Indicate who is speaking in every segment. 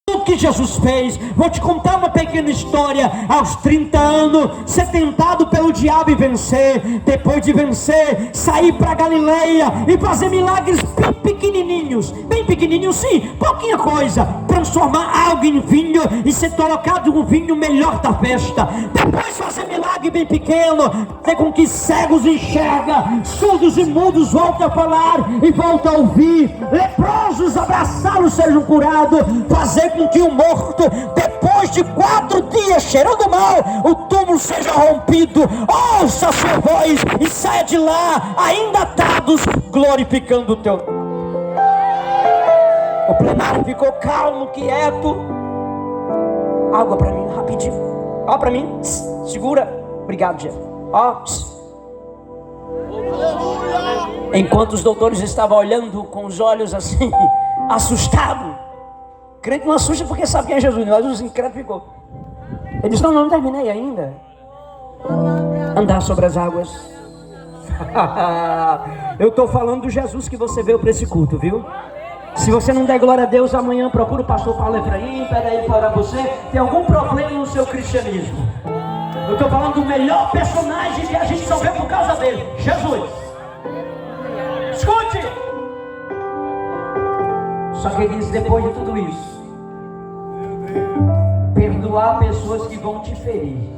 Speaker 1: que Jesus fez. Vou te contar uma pequena história. Aos 30 anos, ser tentado pelo diabo e vencer. Depois de vencer, sair para Galileia e fazer milagres bem pequenininhos, sim, pouquinha coisa. Transformar algo em vinho e ser colocado um vinho melhor da festa. Depois fazer milagre bem pequeno, fazer com que cegos enxergam, surdos e mudos voltem a falar e voltem a ouvir, leprosos abraçá-los sejam curados, fazer com que o morto, depois de 4 dias cheirando mal, o túmulo seja rompido. Ouça a sua voz e saia de lá ainda atados, glorificando o teu nome. O plenário ficou calmo, quieto. Água para mim, rapidinho. Ó, para mim. Segura. Obrigado, Jeff. Ó. Enquanto os doutores estavam olhando com os olhos assim, assustado. Crente não assusta porque sabe quem é Jesus. Mas o incrédulo ficou. Ele disse: não terminei ainda. Andar sobre as águas. Eu estou falando do Jesus que você veio para esse culto, viu? Se você não der glória a Deus, amanhã procura o pastor Paulo Efraim, pede aí para você. Tem algum problema no seu cristianismo? Eu estou falando do melhor personagem que a gente só vê por causa dele, Jesus. Escute! Só que ele diz: depois de tudo isso, perdoar pessoas que vão te ferir,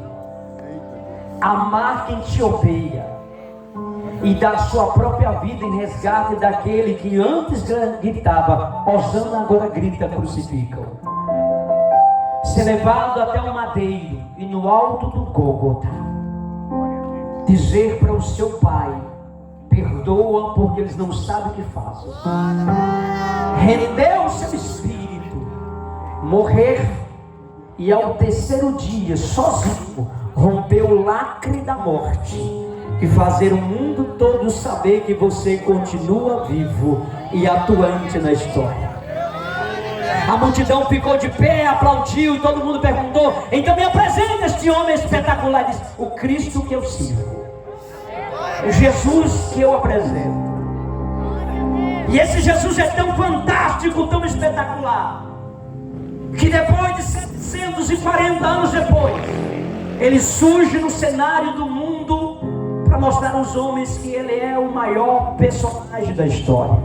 Speaker 1: amar quem te odeia e dar sua própria vida em resgate daquele que antes gritava, Hosana, agora grita, crucificam. Ser levado até o madeiro e no alto do Gólgota dizer para o seu pai: perdoa porque eles não sabem o que fazem. Render o seu espírito, morrer e ao terceiro dia sozinho romper o lacre da morte e fazer o mundo todo saber que você continua vivo e atuante na história. A multidão ficou de pé, aplaudiu e todo mundo perguntou: então me apresenta este homem espetacular. Diz: o Cristo que eu sirvo, o Jesus que eu apresento. E esse Jesus é tão fantástico, tão espetacular, que depois de 740 anos depois, ele surge no cenário do mundo para mostrar aos homens que ele é o maior personagem da história.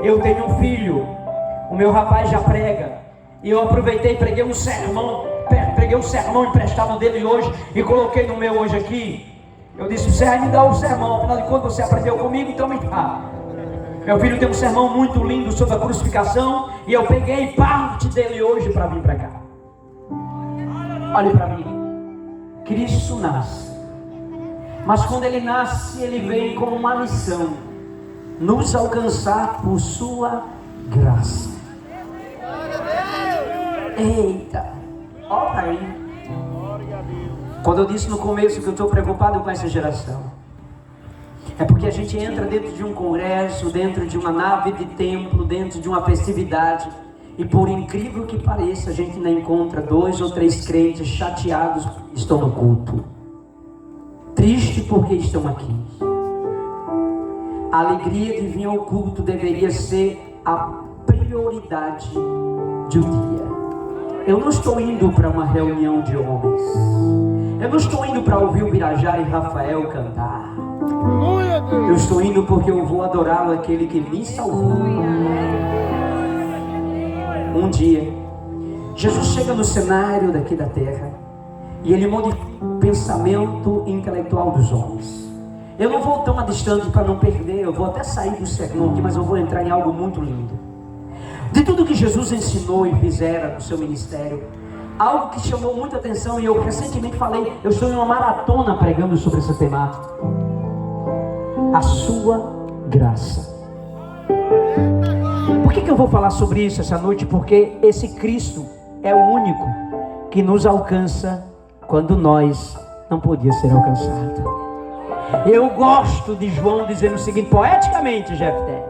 Speaker 1: Eu tenho um filho, o meu rapaz já prega, e eu aproveitei e peguei um sermão emprestado dele hoje e coloquei no meu hoje aqui. Eu disse: você vai me dar o sermão, afinal de contas você aprendeu comigo, então me dá. Meu filho tem um sermão muito lindo sobre a crucificação e eu peguei parte dele hoje para vir para cá. Olhe para mim, Cristo nasce. Mas quando ele nasce, ele vem com uma missão: nos alcançar por sua graça. Eita, olha aí. Quando eu disse no começo que eu estou preocupado com essa geração, é porque a gente entra dentro de um congresso, dentro de uma nave de templo, dentro de uma festividade, e por incrível que pareça, a gente ainda encontra 2 ou 3 crentes chateados porque estão no culto, triste porque estão aqui. A alegria de vir ao culto deveria ser a prioridade do dia. Eu não estou indo para uma reunião de homens, eu não estou indo para ouvir o Birajara e Rafael cantar. Eu estou indo porque eu vou adorá-lo, aquele que me salvou. Um dia, Jesus chega no cenário daqui da terra e ele modifica o pensamento intelectual dos homens. Eu não vou tão distante para não perder, eu vou até sair do sermão aqui, mas eu vou entrar em algo muito lindo. De tudo que Jesus ensinou e fizera no seu ministério, algo que chamou muita atenção, e eu recentemente falei, eu estou em uma maratona pregando sobre essa temática: a sua graça. Por que eu vou falar sobre isso essa noite? Porque esse Cristo é o único que nos alcança quando nós não podíamos ser alcançados. Eu gosto de João dizendo o seguinte, poeticamente, Jefté: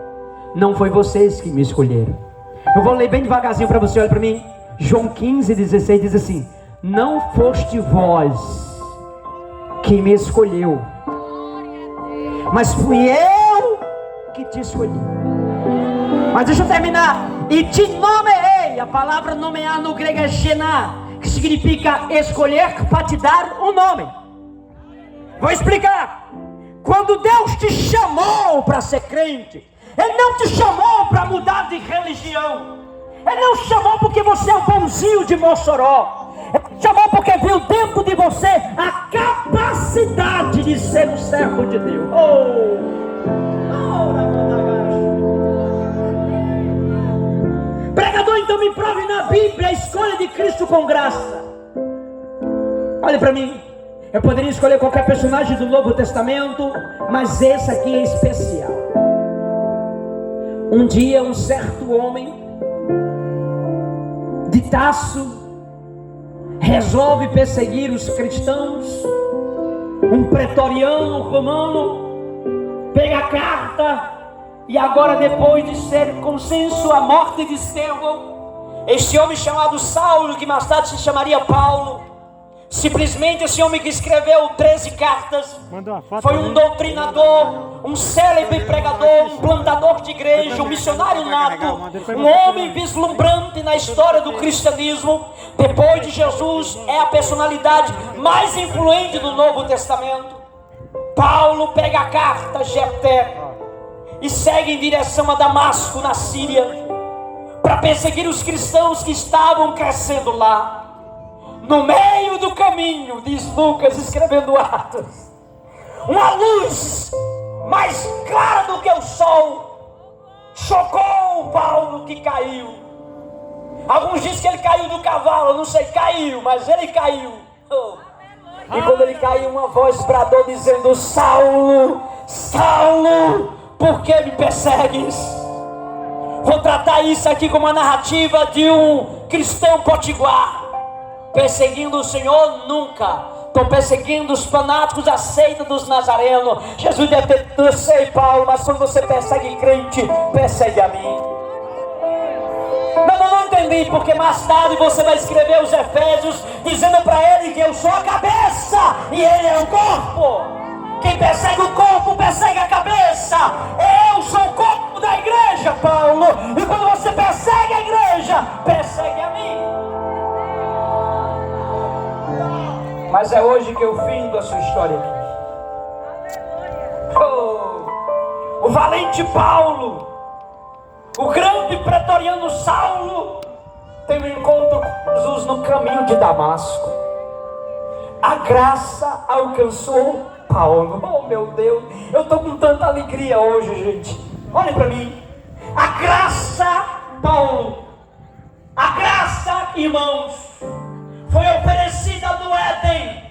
Speaker 1: não foi vocês que me escolheram. Eu vou ler bem devagarzinho para você, olha para mim. João 15:16 diz assim: não foste vós que me escolheu, mas fui eu que te escolhi. Mas deixa eu terminar. E te nomeei a palavra nomear no grego é gená, que significa escolher para te dar um nome. Vou explicar. Quando Deus te chamou para ser crente, Ele não te chamou para mudar de religião. Ele não te chamou porque você é o bonzinho de Mossoró. Ele te chamou porque viu dentro de você a capacidade de ser um servo de Deus. Pregador, então me prove na Bíblia a escolha de Cristo com graça. Olha para mim. Eu poderia escolher qualquer personagem do Novo Testamento, mas esse aqui é especial. Um dia um certo homem de Tarso resolve perseguir os cristãos. Um pretoriano romano pega a carta, e agora, depois de ser consenso a morte de Estevão, este homem chamado Saulo, que mais tarde se chamaria Paulo, simplesmente esse homem que escreveu 13 cartas, foi um doutrinador, um célebre pregador, um plantador de igreja, um missionário nato, um homem vislumbrante na história do cristianismo. Depois de Jesus, é a personalidade mais influente do Novo Testamento. Paulo pega a carta Jefté e segue em direção a Damasco, na Síria, para perseguir os cristãos que estavam crescendo lá. No meio do caminho, diz Lucas escrevendo Atos, uma luz mais clara do que o sol chocou o Paulo, que caiu. Alguns dizem que ele caiu do cavalo, não sei, caiu, mas ele caiu. E quando ele caiu, uma voz bradou dizendo: Saulo, Saulo, por que me persegues? Vou tratar isso aqui como uma narrativa de um cristão potiguar. Perseguindo o Senhor? Nunca. Estou perseguindo os fanáticos da seita dos nazarenos. Jesus deve ter dito: eu sei, Paulo, mas quando você persegue crente, persegue a mim. Não entendi, porque mais tarde você vai escrever os Efésios dizendo para ele que eu sou a cabeça e ele é o corpo. Quem persegue o corpo, persegue a cabeça. Eu sou o corpo da igreja, Paulo. E quando você persegue a igreja, persegue a mim. Mas é hoje que eu findo a sua história aqui. O valente Paulo, o grande pretoriano Saulo, tem um encontro com Jesus no caminho de Damasco. A graça alcançou Paulo. Oh meu Deus, eu estou com tanta alegria hoje, gente. Olhem para mim. A graça, Paulo, a graça, irmãos, foi oferecida no Éden,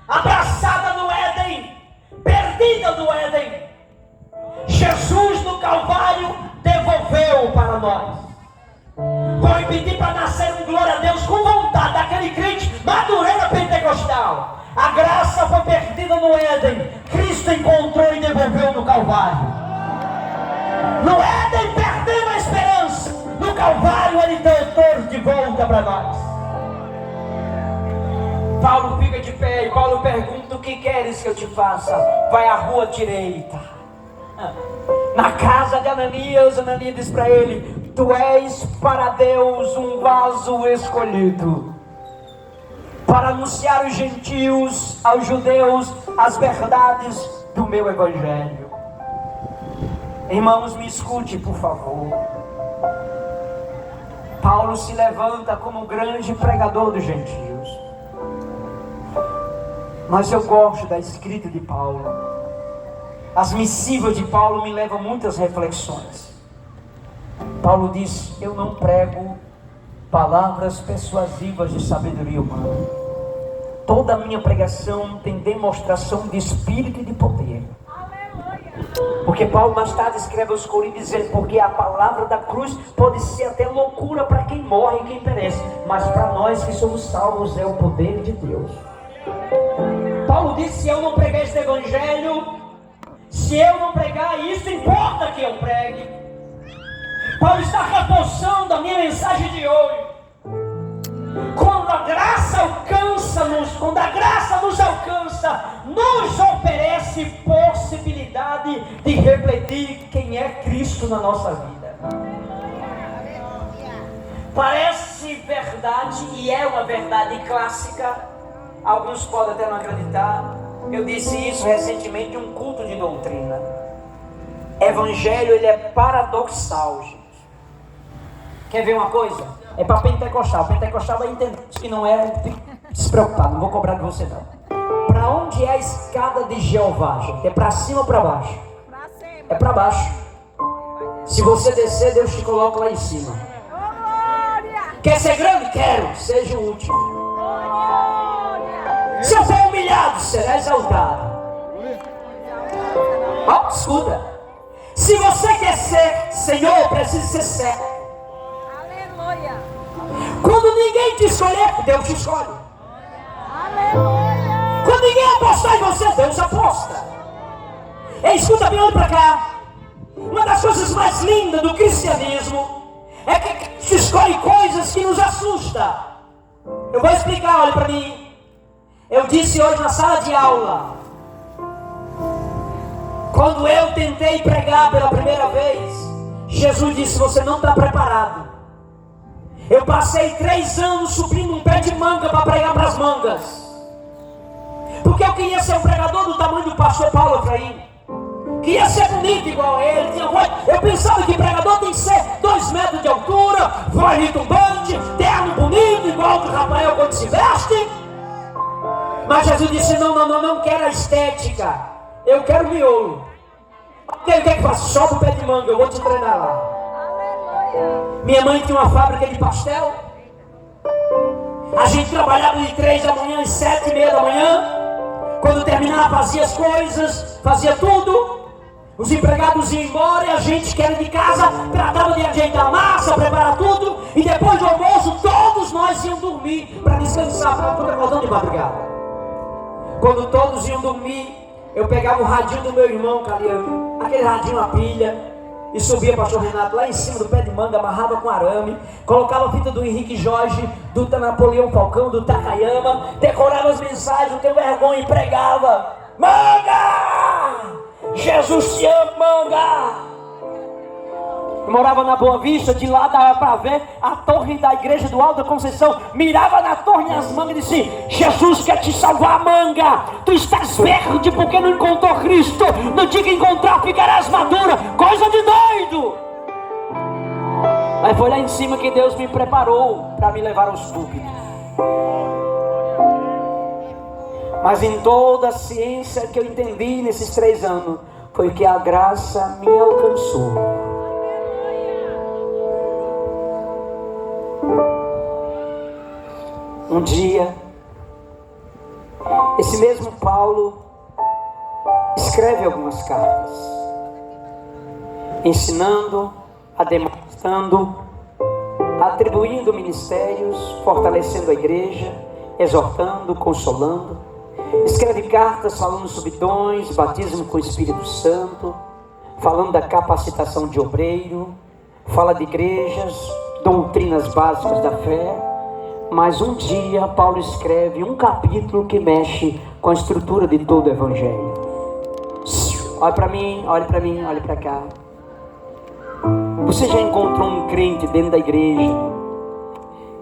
Speaker 1: abraçada no Éden, perdida no Éden. Jesus no Calvário devolveu para nós. Foi pedir para nascer um glória a Deus com vontade, daquele crente madureira pentecostal. A graça foi perdida no Éden, Cristo encontrou e devolveu no Calvário. No Éden perdemos a esperança, no Calvário Ele trouxe de volta para nós. Paulo fica de pé e Paulo pergunta: o que queres que eu te faça? Vai à rua direita. Na casa de Ananias, Ananias diz para ele: tu és para Deus um vaso escolhido, para anunciar os gentios, aos judeus, as verdades do meu evangelho. Irmãos, me escute, por favor. Paulo se levanta como um grande pregador dos gentios. Mas eu gosto da escrita de Paulo. As missivas de Paulo me levam a muitas reflexões. Paulo diz: eu não prego palavras persuasivas de sabedoria humana. Toda a minha pregação tem demonstração de espírito e de poder. Porque Paulo mais tarde escreve aos Coríntios dizendo: porque a palavra da cruz pode ser até loucura para quem morre e quem perece, mas para nós que somos salvos é o poder de Deus. Paulo disse: se eu não pregar este evangelho, se eu não pregar, isso importa que eu pregue. Paulo está reforçando a minha mensagem de hoje. Quando a graça alcança-nos, quando a graça nos alcança, nos oferece possibilidade de refletir quem é Cristo na nossa vida. Parece verdade e é uma verdade clássica. Alguns podem até não acreditar. Eu disse isso recentemente em um culto de doutrina. Evangelho, ele é paradoxal, gente. Quer ver uma coisa? É para pentecostal. Pentecostal vai entender. Se não é, tem que se preocupar. Não vou cobrar de você não. Para onde é a escada de Jeová, gente? É para cima ou para baixo? É para baixo. Se você descer, Deus te coloca lá em cima. Quer ser grande? Quero. Seja o último. Se eu for humilhado, será exaltado. Ó, escuta. Se você quer ser Senhor, precisa ser certo.
Speaker 2: Aleluia.
Speaker 1: Quando ninguém te escolher, Deus te escolhe.
Speaker 2: Aleluia.
Speaker 1: Quando ninguém apostar em você, Deus aposta. Ei, escuta bem, olha pra cá. Uma das coisas mais lindas do cristianismo é que Cristo escolhe coisas que nos assustam. Eu vou explicar, olha pra mim. Eu disse hoje na sala de aula, quando eu tentei pregar pela primeira vez, Jesus disse: você não está preparado. Eu passei 3 anos subindo um pé de manga para pregar para as mangas, porque eu queria ser um pregador do tamanho do pastor Paulo Efraim, queria ser bonito igual a ele. Eu pensava que pregador tem que ser 2 metros de altura, voz retumbante, terno bonito igual do Rafael quando se veste. Mas Jesus disse: não quero a estética, eu quero miolo. Quem quer que faça? Sobe o pé de manga, eu vou te treinar lá.
Speaker 2: Aleluia.
Speaker 1: Minha mãe tinha uma fábrica de pastel. A gente trabalhava de 3 da manhã às 7:30 da manhã. Quando terminava, fazia as coisas, fazia tudo. Os empregados iam embora e a gente que era de casa tratava de ajeitar a massa, preparar tudo. E depois do almoço, todos nós íamos dormir para descansar, para toda acordando de madrugada. Quando todos iam dormir, eu pegava o radinho do meu irmão, aquele radinho a pilha, e subia pastor Renato lá em cima do pé de manga, amarrava com arame, colocava a fita do Henrique Jorge, do Napoleão Falcão, do Takayama, decorava as mensagens, não tenho vergonha, e pregava: manga! Jesus te ama, manga! Eu morava na Boa Vista, de lá dava para ver a torre da igreja do Alto da Conceição. Mirava na torre nas mangas e disse: Jesus quer te salvar, manga. Tu estás verde porque não encontrou Cristo. No dia que encontrar, ficarás madura. Coisa de doido. Mas foi lá em cima que Deus me preparou para me levar aos púlpitos. Mas em toda a ciência que eu entendi nesses 3 anos, foi que a graça me alcançou. Um dia, esse mesmo Paulo escreve algumas cartas, ensinando, demonstrando, atribuindo ministérios, fortalecendo a igreja, exortando, consolando. Escreve cartas falando sobre dons, batismo com o Espírito Santo, falando da capacitação de obreiro, fala de igrejas, doutrinas básicas da fé. Mas um dia Paulo escreve um capítulo que mexe com a estrutura de todo o Evangelho. Olha para mim, olha para mim, olha para cá. Você já encontrou um crente dentro da igreja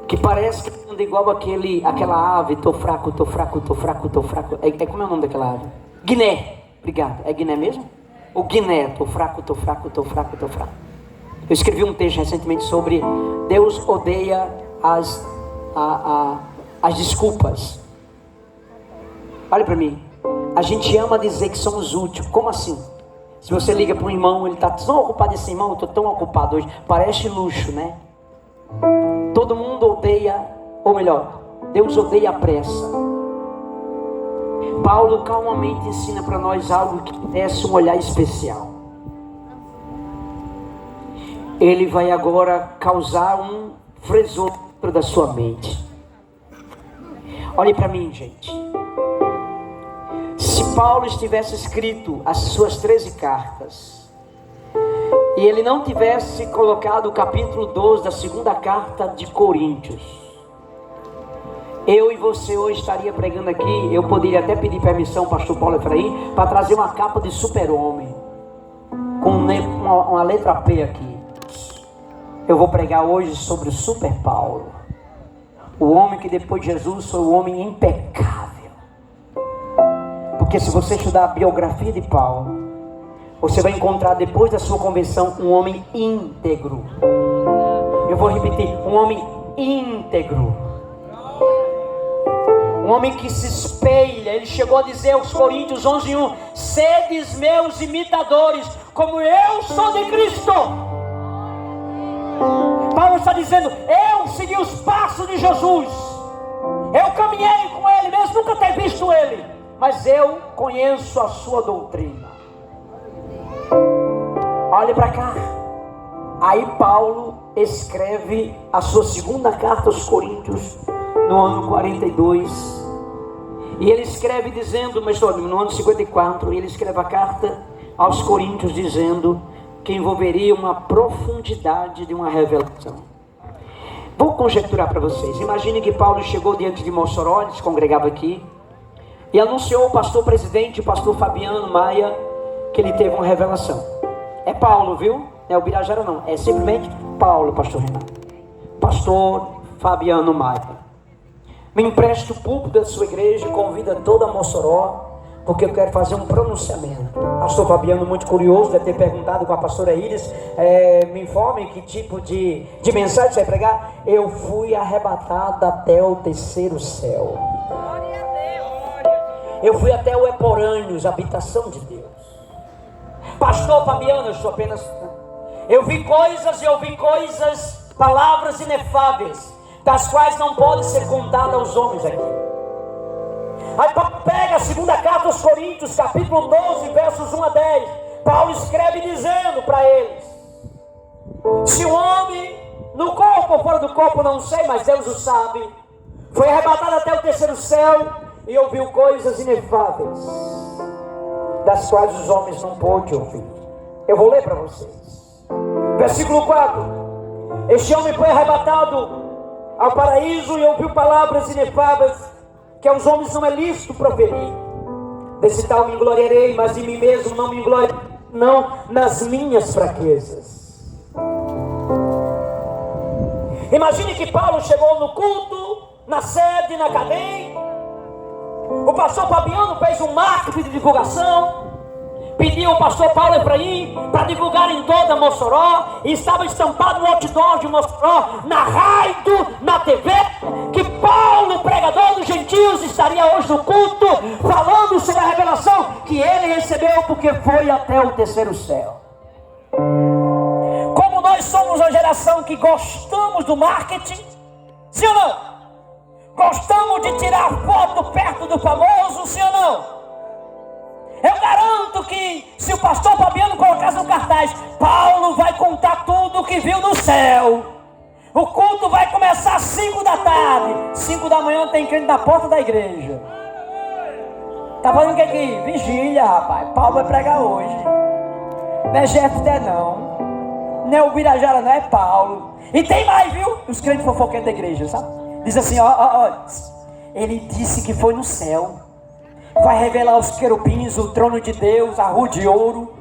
Speaker 1: que parece que anda igual aquela ave? Tô fraco, tô fraco, tô fraco, tô fraco. Como é o nome daquela ave? Guiné. Obrigado. É Guiné mesmo? O Guiné. Tô fraco, tô fraco, tô fraco, tô fraco. Eu escrevi um texto recentemente sobre Deus odeia as desculpas. Olha para mim. A gente ama dizer que somos úteis. Como assim? Se você liga para um irmão, ele está tão ocupado. Esse irmão, eu estou tão ocupado hoje. Parece luxo, né? Todo mundo odeia, ou melhor, Deus odeia a pressa. Paulo calmamente ensina para nós algo que merece um olhar especial. Ele vai agora causar um fresor dentro da sua mente. Olhe para mim, gente. Se Paulo estivesse escrito as suas 13 cartas e ele não tivesse colocado o capítulo 12 da segunda carta de Coríntios, eu e você hoje estaria pregando aqui. Eu poderia até pedir permissão ao pastor Paulo Efraim para trazer uma capa de super-homem com uma letra P aqui. Eu vou pregar hoje sobre o Super Paulo, o homem que depois de Jesus foi o homem impecável. Porque se você estudar a biografia de Paulo, você vai encontrar depois da sua conversão um homem íntegro. Eu vou repetir, um homem íntegro. Um homem que se espelha. Ele chegou a dizer aos Coríntios 11:1: sedes meus imitadores, como eu sou de Cristo. Paulo está dizendo: eu segui os passos de Jesus, eu caminhei com ele, mesmo nunca ter visto ele, mas eu conheço a sua doutrina. Olhe para cá. Aí Paulo escreve a sua segunda carta aos Coríntios no ano 42, e ele escreve dizendo, mas no ano 54, ele escreve a carta aos Coríntios dizendo que envolveria uma profundidade de uma revelação. Vou conjecturar para vocês. Imagine que Paulo chegou diante de Mossoró, ele se congregava aqui, e anunciou ao pastor presidente, o pastor Fabiano Maia, que ele teve uma revelação. É Paulo, viu? Não é o Birajara não, é simplesmente Paulo, pastor Renato. Pastor Fabiano Maia, me empreste o púlpito da sua igreja e convida toda a Mossoró, porque eu quero fazer um pronunciamento. Pastor Fabiano, muito curioso, deve ter perguntado com a pastora Iris, me informe que tipo de mensagem você vai pregar. Eu fui arrebatado até o terceiro céu.
Speaker 2: Glória a Deus.
Speaker 1: Eu fui até o Eporâneos, habitação de Deus. Pastor Fabiano, eu sou apenas... Eu vi coisas, palavras inefáveis, das quais não pode ser contada aos homens aqui. Aí Paulo pega a segunda carta aos Coríntios, capítulo 12, versos 1 a 10. Paulo escreve dizendo para eles: se o homem, no corpo ou fora do corpo, não sei, mas Deus o sabe, foi arrebatado até o terceiro céu e ouviu coisas inefáveis, das quais os homens não podem ouvir. Eu vou ler para vocês. Versículo 4: este homem foi arrebatado ao paraíso e ouviu palavras inefáveis, que aos homens não é lícito proferir. Desse tal me gloriarei, mas de mim mesmo não me gloriarei, não nas minhas fraquezas. Imagine que Paulo chegou no culto, na sede, na cadeia. O pastor Fabiano fez um marketing de divulgação, pediu ao pastor Paulo Efraim para divulgar em toda Mossoró, e estava estampado no outdoor de Mossoró, na rádio, na TV, que Paulo, pregador dos gentios, estaria hoje no culto, falando sobre a revelação que ele recebeu, porque foi até o terceiro céu. Como nós somos uma geração que gostamos do marketing, sim ou não? Gostamos de tirar foto perto do famoso, sim ou não? Eu garanto que se o pastor Fabiano colocasse no cartaz: Paulo vai contar tudo o que viu no céu, o culto vai começar às 5 da tarde, 5 da manhã tem crente na porta da igreja. Tá falando o que aqui? Vigília, rapaz. Paulo vai pregar hoje. Não é Jefté não, não é o Birajara não, é Paulo. E tem mais, viu? Os crentes fofoqueiros da igreja, sabe? Diz assim, ó, ele disse que foi no céu, vai revelar os querubins, o trono de Deus, a rua de ouro.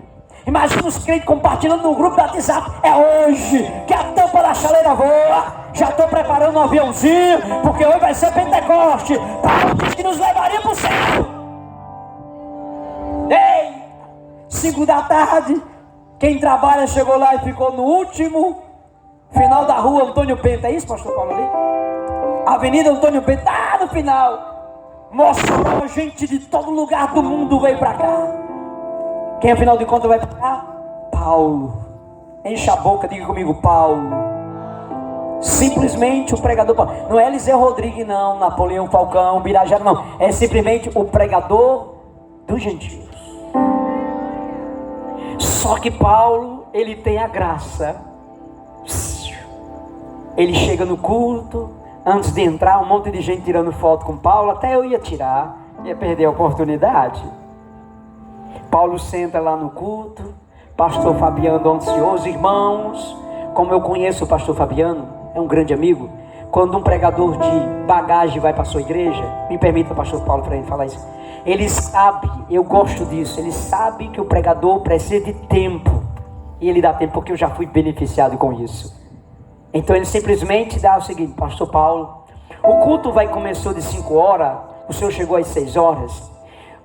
Speaker 1: Imagina os crentes compartilhando no grupo do WhatsApp: é hoje que a tampa da chaleira voa, já estou preparando um aviãozinho, porque hoje vai ser Pentecoste. Paulo disse que nos levaria para o céu. Ei, 5 da tarde, quem trabalha chegou lá e ficou no último final da rua Antônio Penta. É isso, pastor Paulo, ali? Avenida Antônio Penta, no final. Mostrou gente de todo lugar do mundo veio para cá. Quem afinal de contas vai para cá? Paulo. Enche a boca, diga comigo: Paulo. Simplesmente o pregador Paulo. Não é Eliseu Rodrigues não, Napoleão Falcão, Birajara não. É simplesmente o pregador dos gentios. Só que Paulo, ele tem a graça. Ele chega no culto, antes de entrar, um monte de gente tirando foto com Paulo. Até eu ia tirar, ia perder a oportunidade. Paulo senta lá no culto, pastor Fabiano ansioso. Irmãos, como eu conheço o pastor Fabiano, é um grande amigo. Quando um pregador de bagagem vai para a sua igreja, me permita, pastor Paulo, para ele falar isso, ele sabe, eu gosto disso, ele sabe que o pregador precisa de tempo, e ele dá tempo, porque eu já fui beneficiado com isso. Então ele simplesmente dá o seguinte: pastor Paulo, o culto começou de 5 horas, o senhor chegou às 6 horas,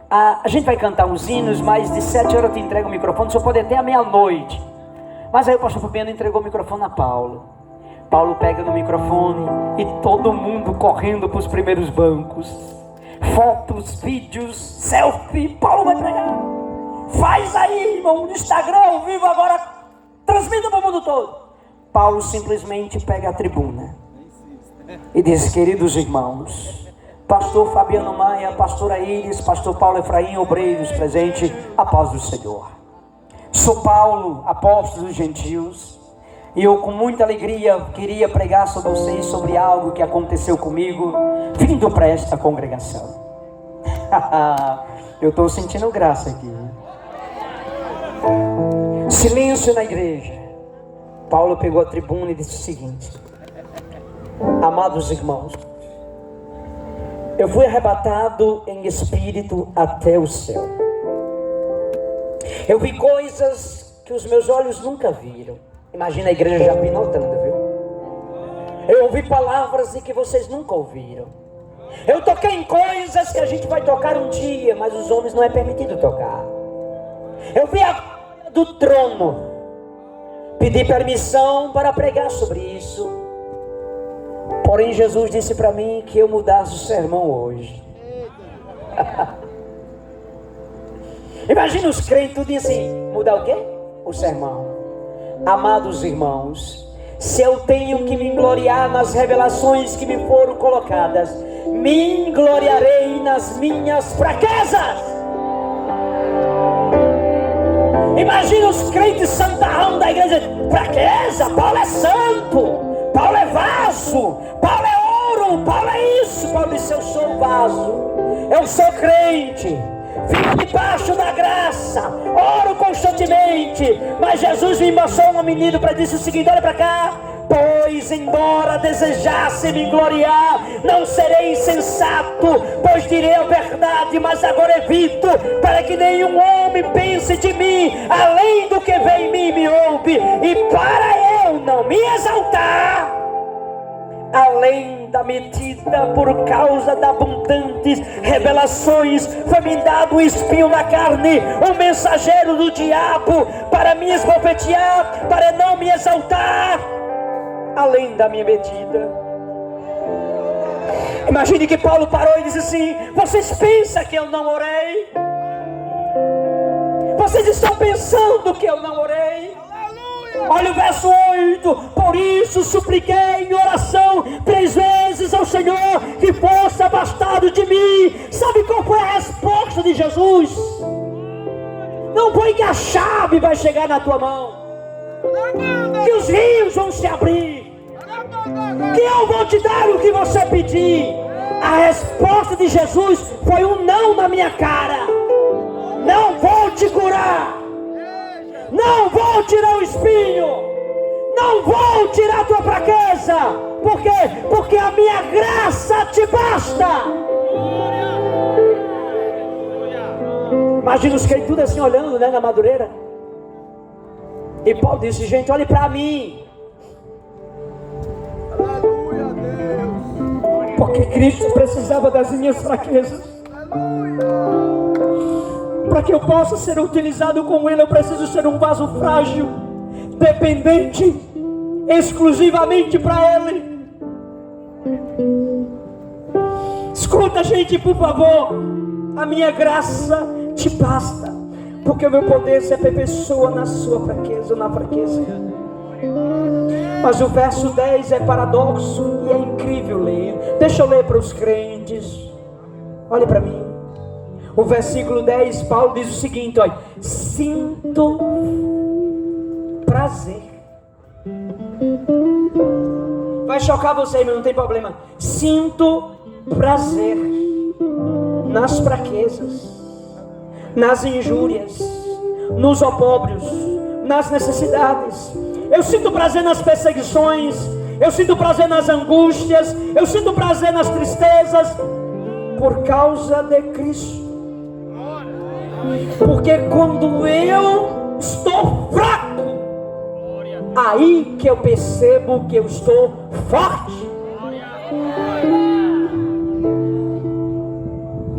Speaker 1: a gente vai cantar uns hinos, mas de 7 horas eu te entrego o microfone, o senhor pode até à meia-noite. Mas aí o pastor Fabiano entregou o microfone a Paulo. Paulo pega no microfone e todo mundo correndo para os primeiros bancos. Fotos, vídeos, selfie. Paulo vai pregar. Faz aí, irmão, no Instagram, ao vivo agora, transmita para o mundo todo. Paulo simplesmente pega a tribuna e diz: queridos irmãos, pastor Fabiano Maia, pastora Iris, pastor Paulo Efraim, obreiros presentes, a paz do Senhor. Sou Paulo, apóstolo dos gentios, e eu com muita alegria queria pregar sobre vocês, sobre algo que aconteceu comigo, vindo para esta congregação. Eu estou sentindo graça aqui. Silêncio na igreja. Paulo pegou a tribuna e disse o seguinte: amados irmãos, eu fui arrebatado em espírito até o céu. Eu vi coisas que os meus olhos nunca viram. Imagina a igreja já pinotando, viu? Eu ouvi palavras de que vocês nunca ouviram. Eu toquei em coisas que a gente vai tocar um dia, mas os homens não é permitido tocar. Eu vi a glória do trono. Pedi permissão para pregar sobre isso. Porém Jesus disse para mim que eu mudasse o sermão hoje. Imagina os crentes tudo assim, mudar o quê? O sermão. Amados irmãos, se eu tenho que me gloriar nas revelações que me foram colocadas, me gloriarei nas minhas fraquezas. Imagina os crentes santarrão da igreja: fraqueza, Paulo é santo, Paulo é vaso, Paulo é ouro, Paulo é isso. Paulo disse: eu sou vaso, eu sou crente, fico debaixo da graça, oro constantemente. Mas Jesus me mostrou um menino para dizer o seguinte: olha para cá. Pois embora desejasse me gloriar, não serei insensato, pois direi a verdade, mas agora evito, para que nenhum homem pense de mim, além do que vem em mim me ouve, e para eu não me exaltar, além da medida, por causa da abundantes revelações, foi-me dado um espinho na carne, um mensageiro do diabo, para me esbofetear, para não me exaltar, além da minha medida. Imagine que Paulo parou e disse assim: vocês pensam que eu não orei? Vocês estão pensando que eu não orei? Olha o verso 8: por isso supliquei em oração 3 vezes ao Senhor que fosse afastado de mim. Sabe qual foi a resposta de Jesus? Não foi que a chave vai chegar na tua mão, que os rios vão se abrir, que eu vou te dar o que você pedir. A resposta de Jesus foi um não na minha cara: não vou te curar, não vou tirar o espinho, não vou tirar a tua fraqueza. Por quê? Porque a minha graça te basta. Imagina os crentes tudo assim olhando, né, na madureira. E Paulo disse: gente, olhe para mim.
Speaker 3: Aleluia, Deus.
Speaker 1: Porque Cristo precisava das minhas fraquezas. Para que eu possa ser utilizado com Ele, eu preciso ser um vaso frágil, dependente exclusivamente para Ele. Escuta, gente, por favor. A minha graça te basta, porque o meu poder se aperfeiçoa na sua fraqueza, na fraqueza. Mas o verso 10 é paradoxo e é incrível ler. Deixa eu ler para os crentes. Olhe para mim. O versículo 10, Paulo diz o seguinte: olha, sinto prazer. Vai chocar você, mas não tem problema. Sinto prazer nas fraquezas, nas injúrias, nos opróbrios, nas necessidades. Eu sinto prazer nas perseguições, eu sinto prazer nas angústias, eu sinto prazer nas tristezas, por causa de Cristo. Porque quando eu estou fraco, Aí que eu percebo que eu estou forte.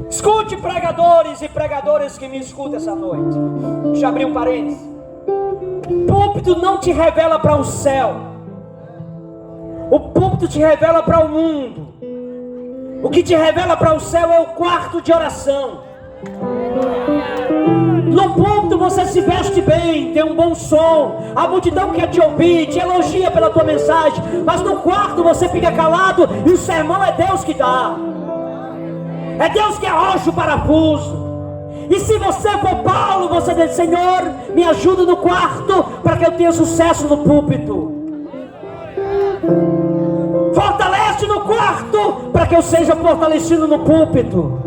Speaker 1: Escute, pregadores e pregadoras que me escutam essa noite. Deixa eu abrir um parênteses. Púlpito não te revela para o céu. O púlpito te revela para o mundo. O que te revela para o céu é o quarto de oração. No púlpito você se veste bem, tem um bom som, a multidão quer te ouvir, te elogia pela tua mensagem. Mas no quarto você fica calado e o sermão é Deus que dá. É Deus que arrocha o parafuso. E se você for Paulo, você diz: Senhor, me ajuda no quarto para que eu tenha sucesso no púlpito. Fortalece no quarto para que eu seja fortalecido no púlpito.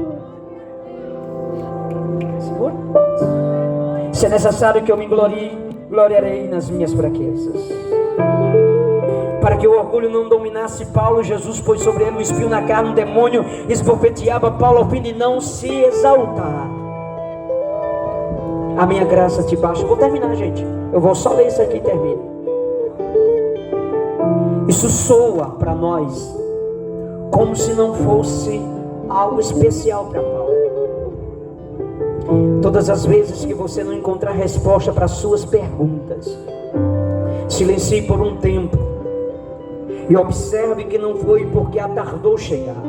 Speaker 1: Se é necessário que eu me gloriarei nas minhas fraquezas. Para que o orgulho não dominasse Paulo, Jesus pôs sobre ele um espinho na carne, um demônio esbofeteava Paulo ao fim de não se exaltar. A minha graça te basta. Eu vou terminar, gente. Eu vou só ler isso aqui e termino. Isso soa para nós como se não fosse algo especial para Paulo. Todas as vezes que você não encontrar resposta para suas perguntas, silencie por um tempo e observe que não foi porque atardou chegar,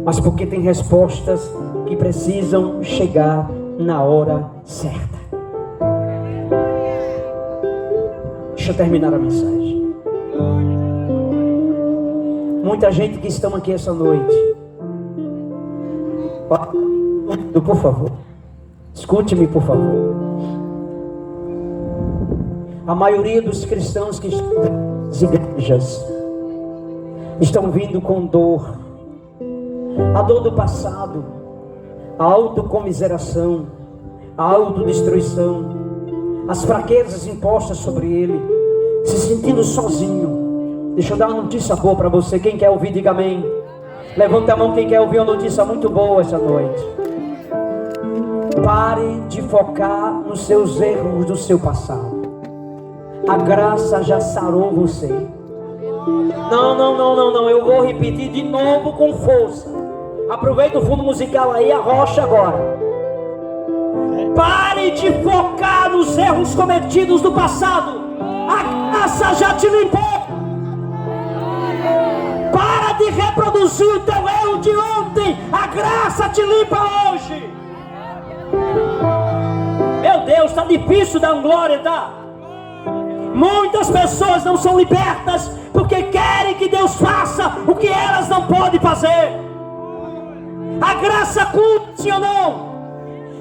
Speaker 1: mas porque tem respostas que precisam chegar na hora certa. Deixa eu terminar a mensagem. Muita gente que estão aqui essa noite, por favor, escute-me por favor. A maioria dos cristãos que estão nas igrejas estão vindo com dor, a dor do passado, a autocomiseração, a autodestruição, as fraquezas impostas sobre ele, se sentindo sozinho. Deixa eu dar uma notícia boa para você. Quem quer ouvir, diga amém. Levanta a mão quem quer ouvir uma notícia muito boa essa noite. Pare de focar nos seus erros do seu passado. A graça já sarou você. Não. Eu vou repetir de novo com força. Aproveita o fundo musical aí, arrocha agora. Pare de focar nos erros cometidos do passado. A graça já te limpou. Para de reproduzir o teu erro de ontem. A graça te limpa hoje. Meu Deus, está difícil dar um glória, tá? Muitas pessoas não são libertas porque querem que Deus faça o que elas não podem fazer. A graça cura, sim ou não?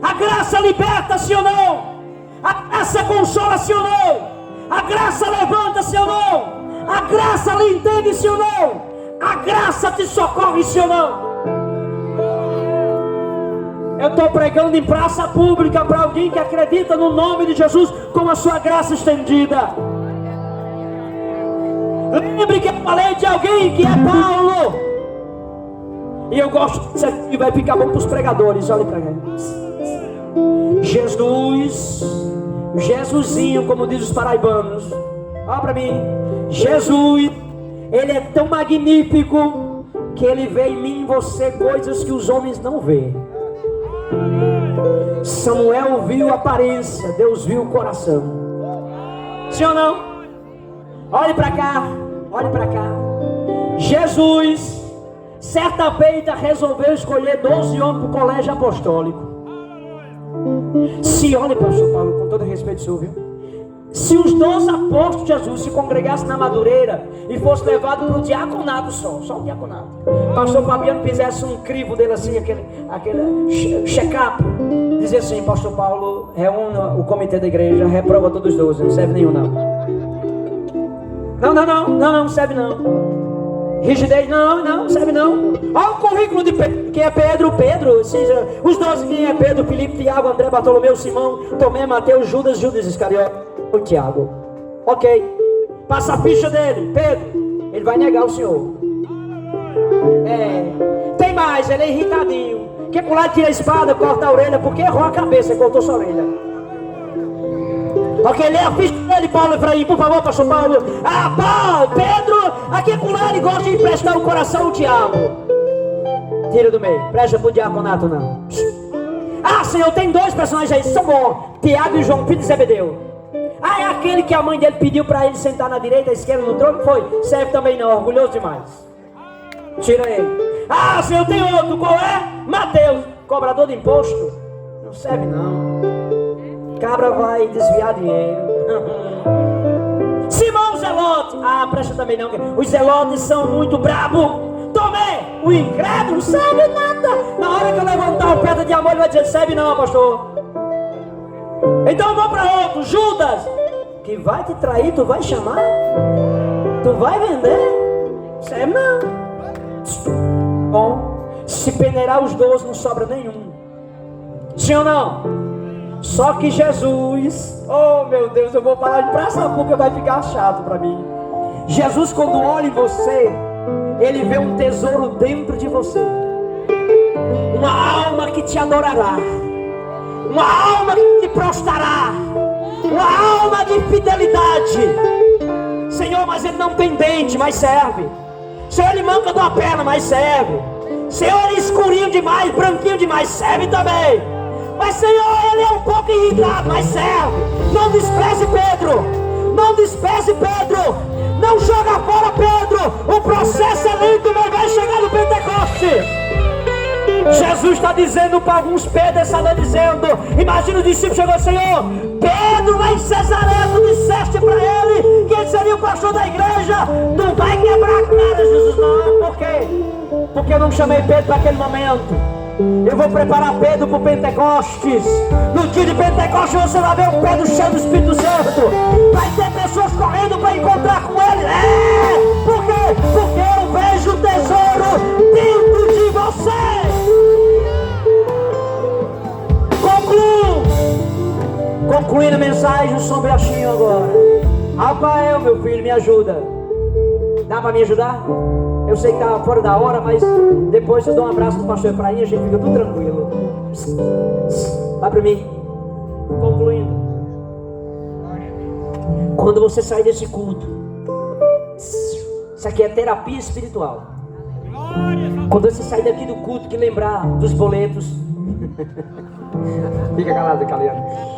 Speaker 1: A graça liberta, sim ou não? A graça consola, sim ou não? A graça levanta, sim ou não? A graça lhe entende, sim ou não? A graça te socorre, sim ou não? Eu estou pregando em praça pública para alguém que acredita no nome de Jesus com a sua graça estendida. Lembre que eu falei de alguém que é Paulo. E eu gosto disso aqui, vai ficar bom para os pregadores. Olha para cá. Jesusinho, como diz os paraibanos. Olha para mim. Jesus, ele é tão magnífico que ele vê em mim e em você coisas que os homens não veem. Samuel viu a aparência, Deus viu o coração. Sim ou não? Olhe para cá, olhe para cá. Jesus, certa feita, resolveu escolher 12 homens para o colégio apostólico. Se, olha, pastor Paulo, com todo respeito seu, viu? Se os 12 apóstolos de Jesus se congregassem na Madureira e fosse levado para o diaconato só o diaconato. Pastor Fabiano fizesse um crivo dele assim, aquele check-up. Dizia assim: pastor Paulo, reúna o comitê da igreja, reprova todos os 12, não serve nenhum não. Não serve não. Rigidez, não serve não. Olha o currículo de Pedro. Quem é Pedro? Os 12, quem é Pedro? Filipe, Tiago, André, Bartolomeu, Simão, Tomé, Mateus, Judas Iscariote. O Tiago. Ok. Passa a ficha dele. Pedro, ele vai negar o senhor. Tem mais, ele é irritadinho. Quer pular, tira a espada, corta a orelha, porque errou a cabeça, cortou sua orelha. Ok, lê a ficha dele, Paulo Efraim, por favor, pastor Paulo. Paulo, Pedro, aqui é com ele gosta de emprestar o coração ao diabo. Tira do meio, presta pro diaconato não. Senhor, tem dois personagens aí, são bons. Tiago e João, filho de Zebedeu. É aquele que a mãe dele pediu para ele sentar na direita, à esquerda no trono, foi? Serve também não, orgulhoso demais. Tira ele. Senhor, tem outro, qual é? Mateus, cobrador de imposto. Não serve não. Cabra vai desviar dinheiro. Simão Zelote. Presta também não. Os zelotes são muito brabos. Tomé, o incrédulo, serve nada. Na hora que eu levantar o pé de amor, ele vai dizer, serve não, pastor. Então vamos para outro, Judas, que vai te trair, tu vai chamar? Tu vai vender? Serve não. Bom, se peneirar os 12 não sobra nenhum. Sim ou não? Só que Jesus, oh meu Deus, eu vou parar de praça porque vai ficar chato para mim. Jesus, quando olha em você, ele vê um tesouro dentro de você. Uma alma que te adorará. Uma alma que te prostrará. Uma alma de fidelidade. Senhor, mas ele não tem dente, mas serve. Senhor, ele manca de uma perna, mas serve. Senhor, ele é escurinho demais, branquinho demais, serve também. Mas Senhor, ele é um pouco irritado, mas serve. Não despreze Pedro. Não despreze Pedro. Não joga fora Pedro. O processo é lento, mas vai chegar no Pentecoste. Jesus está dizendo para alguns Pedro essa noite, dizendo, imagina o discípulo chegou, Senhor, Pedro lá em Cesareia, tu disseste para ele que ele seria o pastor da igreja. Tu vai quebrar a cara, Jesus. Não, por quê? Porque eu não chamei Pedro para aquele momento. Eu vou preparar Pedro para o Pentecostes. No dia de Pentecostes você vai ver o Pedro cheio do Espírito Santo. Vai ter pessoas correndo para encontrar com ele. Por quê? Porque eu vejo o tesouro dentro de você. Concluindo a mensagem, um som baixinho agora. Rafael, meu filho, me ajuda. Dá para me ajudar? Eu sei que tá fora da hora, mas depois eu dou um abraço no pastor Efraim, a gente fica tudo tranquilo. Vai para mim. Concluindo. Quando você sair desse culto, isso aqui é terapia espiritual. Quando você sair daqui do culto, que lembrar dos boletos. Fica calado, Caliano.